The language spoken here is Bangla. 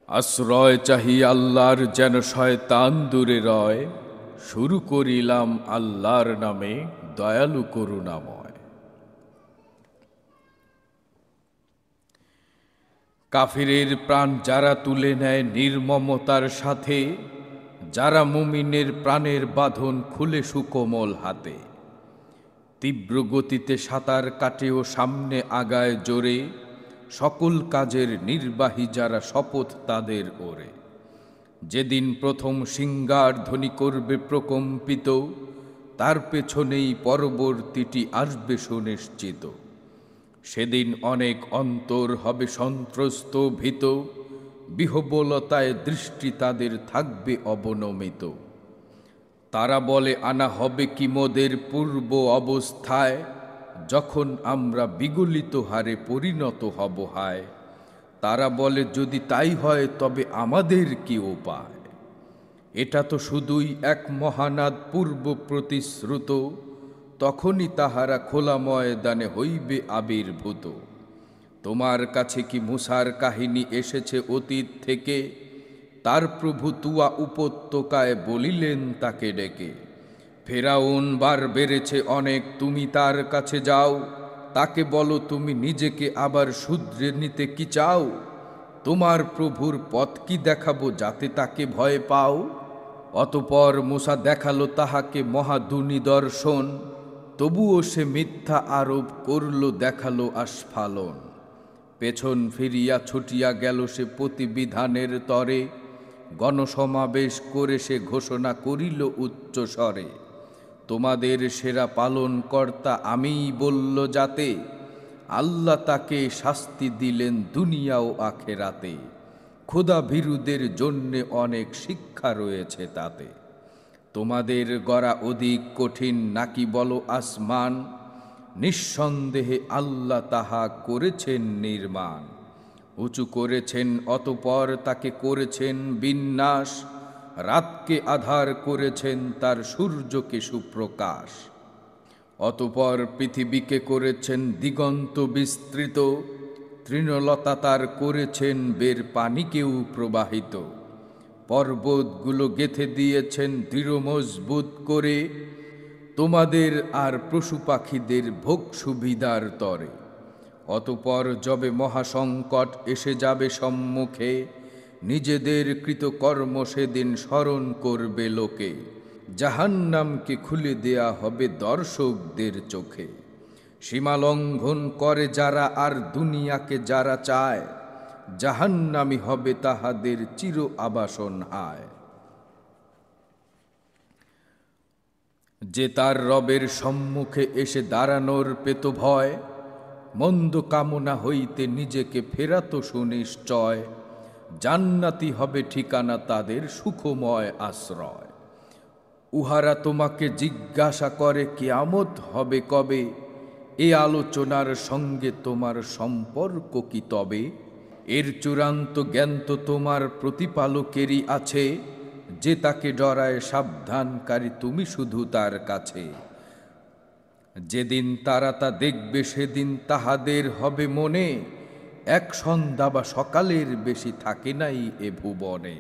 আশ্রয় চাহি আল্লাহর যেন শয়তান দূরে রয়, শুরু করিলাম আল্লাহর নামে দয়ালু করুণাময়। কাফিরের প্রাণ যারা তুলে নেয় নির্মমতার সাথে, যারা মুমিনের প্রাণের বাঁধন খুলে সুকোমল হাতে, তীব্র গতিতে সাঁতার কাটেও সামনে আগায় জোরে, সকল কাজের নির্বাহী যারা শপথ তাদের ওরে। যেদিন প্রথম সিংগার ধ্বনি করবে প্রকম্পিত, তার পেছনেই পরবর্তীটি আসবে সুনিশ্চিত। সেদিন অনেক অন্তর হবে সন্ত্রস্ত ভীত, বিহবলতায় দৃষ্টি তাদের থাকবে অবনমিত। তারা বলে আনা হবে কি মোদের পূর্ব অবস্থায়, যখন আমরা বিগলিত হারে পরিণত হব হায়। তারা বলে যদি তাই হয় তবে আমাদের কি উপায়। এটা তো শুধুই এক মহানাদ পূর্ব প্রতিশ্রুত, তখনই তাহারা খোলা ময়দানে হইবে আবির্ভূত। তোমার কাছে কি মুসার কাহিনী এসেছে অতীত থেকে, তার প্রভু তুয়া উপত্যকায় বলিলেন তাকে ডেকে। ফেরাউন বার বেড়েছে অনেক, তুমি তার কাছে যাও, তাকে বলো তুমি নিজেকে আবার শুধরে নিতে কি চাও। তোমার প্রভুর পথ কি দেখাবো যাতে তাকে ভয় পাও। অতপর মুসা দেখালো তাহাকে মহাদুনিদর্শন, তবুও সে মিথ্যা আরোপ করল, দেখালো আস্ফালন। পেছন ফিরিয়া ছুটিয়া গেল সে প্রতিবিধানের তরে, গণসমাবেশ করে সে ঘোষণা করিল উচ্চ স্বরে, তোমাদের সেরা পালন কর্তা আমিই বলল যাতে। আল্লাহ তাকে শাস্তি দিলেন দুনিয়া ও আখেরাতে, খোদা ভীরুদের জন্যে অনেক শিক্ষা রয়েছে তাতে। তোমাদের গড়া অধিক কঠিন নাকি বলো আসমান, নিঃসন্দেহে আল্লাহ তাহা করেছেন নির্মাণ। উঁচু করেছেন অতপর তাকে করেছেন বিন্যাস, রাতকে আধার করেছেন তার সূর্যকে সুপ্রকাশ। অতপর পৃথিবীকে করেছেন দিগন্ত বিস্তৃত, তৃণলতা তার করেছেন বের পানিকেও প্রবাহিত। পর্বতগুলো গেথে দিয়েছেন দৃঢ় মজবুত করে, তোমাদের আর পশু পাখিদের ভোগ সুবিধার তরে। অতপর যবে মহাসংকট এসে যাবে সম্মুখে, নিজেদের কৃতকর্ম সেদিন স্মরণ করবে লোকে। জাহান্নামকে খুলে দেয়া হবে দর্শকদের চোখে। সীমালঙ্ঘন করে যারা আর দুনিয়াকে যারা চায়, জাহান্নামী হবে তাহাদের চির আবাসন হায়। যে তার রবের সম্মুখে এসে দাঁড়ানোর পেত ভয়, মন্দ কামনা হইতে নিজেকে ফেরাতো সুনিশ্চয়। জান্নাতি হবে ঠিকানা তাদের সুখময় আশ্রয়। উহারা তোমাকে জিজ্ঞাসা করে কিয়ামত হবে কবে, এ আলোচনার সঙ্গে তোমার সম্পর্ক কি তবে। এর চূড়ান্ত জ্ঞান তো তোমার প্রতিপালকেরই আছে, যে তাকে ডরায় সাবধানকারী তুমি শুধু তার কাছে। যেদিন তারা তা দেখবে সেদিন তাহাদের হবে মনে, এক সন্ধ্যা বা সকালের বেশি থাকে নাই এ ভুবনে।